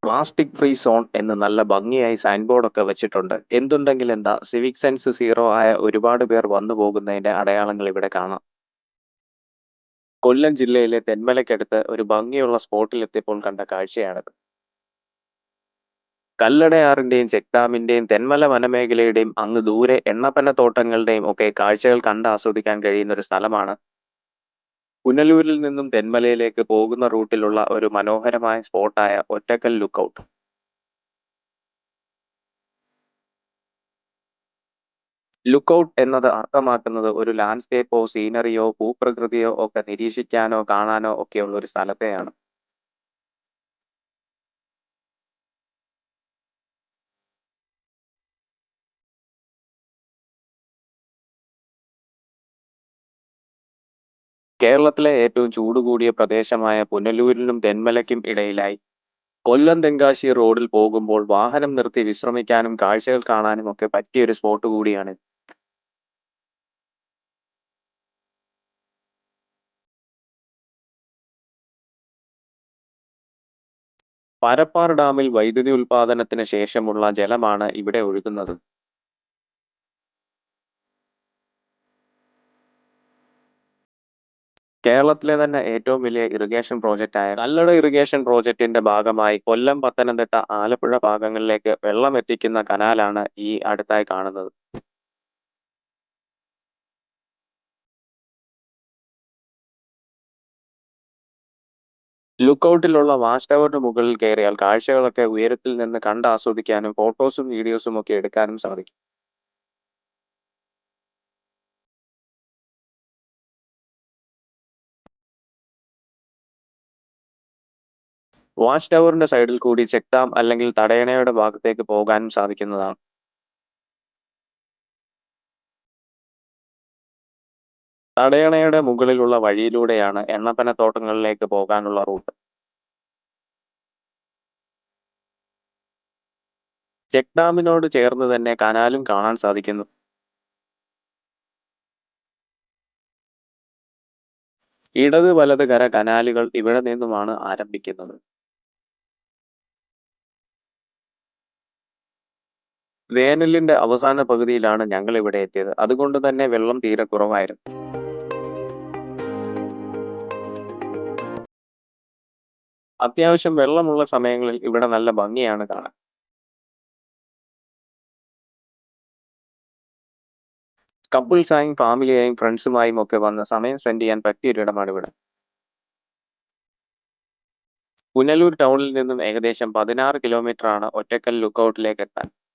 Plastic free zone എന്ന് നല്ല ഭംഗിയായി സൈൻ ബോർഡൊക്കെ വെച്ചിട്ടുണ്ട്. എന്തുണ്ടെങ്കിലെന്താ, സിവിക് സെൻസ് സീറോ ആയ ഒരുപാട് പേർ വന്നു പോകുന്നതിന്റെ അടയാളങ്ങൾ ഇവിടെ കാണാം. കൊല്ലം ജില്ലയിലെ തെന്മലയ്ക്കടുത്ത് ഒരു ഭംഗിയുള്ള സ്പോട്ടിലെത്തിയപ്പോൾ കണ്ട കാഴ്ചയാണിത്. കല്ലടയാറിന്റെയും ചെക്ക് ഡാമിന്റെയും തെന്മല വനമേഖലയുടെയും അങ്ങ് ദൂരെ എണ്ണപ്പനത്തോട്ടങ്ങളുടെയും ഒക്കെ കാഴ്ചകൾ കണ്ട് ആസ്വദിക്കാൻ കഴിയുന്ന ഒരു സ്ഥലമാണ്. പുനലൂരിൽ നിന്നും തെന്മലയിലേക്ക് പോകുന്ന റൂട്ടിലുള്ള ഒരു മനോഹരമായ സ്പോട്ടായ ഒറ്റക്കൽ ലുക്കൌട്ട്. ലുക്കൌട്ട് എന്നത് അർത്ഥമാക്കുന്നത് ഒരു ലാൻഡ്സ്കേപ്പോ, സീനറിയോ, ഭൂപ്രകൃതിയോ ഒക്കെ നിരീക്ഷിക്കാനോ കാണാനോ ഒക്കെയുള്ള ഒരു സ്ഥലത്തെയാണ്. കേരളത്തിലെ ഏറ്റവും ചൂട് കൂടിയ പ്രദേശമായ പുനലൂരിനും തെന്മലയ്ക്കും ഇടയിലായി കൊല്ലം തെങ്കാശി റോഡിൽ പോകുമ്പോൾ വാഹനം നിർത്തി വിശ്രമിക്കാനും കാഴ്ചകൾ കാണാനും ഒക്കെ പറ്റിയൊരു സ്പോട്ട് കൂടിയാണ്. പരപ്പാർ ഡാമിൽ വൈദ്യുതി ഉൽപാദനത്തിന് ശേഷമുള്ള ജലമാണ് ഇവിടെ ഒഴുകുന്നത്. കേരളത്തിലെ തന്നെ ഏറ്റവും വലിയ ഇറിഗേഷൻ പ്രോജക്റ്റായ കല്ലട ഇറിഗേഷൻ പ്രോജക്റ്റിന്റെ ഭാഗമായി കൊല്ലം, പത്തനംതിട്ട, ആലപ്പുഴ ഭാഗങ്ങളിലേക്ക് വെള്ളം എത്തിക്കുന്ന കനാലാണ് ഈ അടുത്തായി കാണുന്നത്. ലുക്കൌട്ടിലുള്ള വാച്ച് ടവറിന് മുകളിൽ കയറിയാൽ കാഴ്ചകളൊക്കെ ഉയരത്തിൽ നിന്ന് കണ്ട് ആസ്വദിക്കാനും ഫോട്ടോസും വീഡിയോസും ഒക്കെ എടുക്കാനും സാധിക്കും. വാച്ച് ടവറിന്റെ സൈഡിൽ കൂടി ചെക്ക് ഡാം അല്ലെങ്കിൽ തടയണയുടെ ഭാഗത്തേക്ക് പോകാനും സാധിക്കുന്നതാണ്. തടയണയുടെ മുകളിലുള്ള വഴിയിലൂടെയാണ് എണ്ണപ്പനത്തോട്ടങ്ങളിലേക്ക് പോകാനുള്ള റൂട്ട്. ചെക്ക് ഡാമിനോട് ചേർന്ന് തന്നെ കനാലും കാണാൻ സാധിക്കുന്നു. ഇടത് വലത് കര കനാലുകൾ ഇവിടെ നിന്നുമാണ് ആരംഭിക്കുന്നത്. വേനലിന്റെ അവസാന പകുതിയിലാണ് ഞങ്ങൾ ഇവിടെ എത്തിയത്. അതുകൊണ്ട് തന്നെ വെള്ളം തീരെ കുറവായിരുന്നു. അത്യാവശ്യം വെള്ളമുള്ള സമയങ്ങളിൽ ഇവിടെ നല്ല ഭംഗിയാണ് കാണാൻ. കപ്പിൾസായും ഫാമിലിയായും ഫ്രണ്ട്സുമായും ഒക്കെ വന്ന് സമയം സ്പെൻഡ് ചെയ്യാൻ പറ്റിയൊരിടമാണ് ഇവിടെ. പുനലൂർ ടൗണിൽ നിന്നും ഏകദേശം 16 കിലോമീറ്ററാണ് ഒറ്റക്കൽ ലുക്കൌട്ടിലേക്ക് എത്താൻ.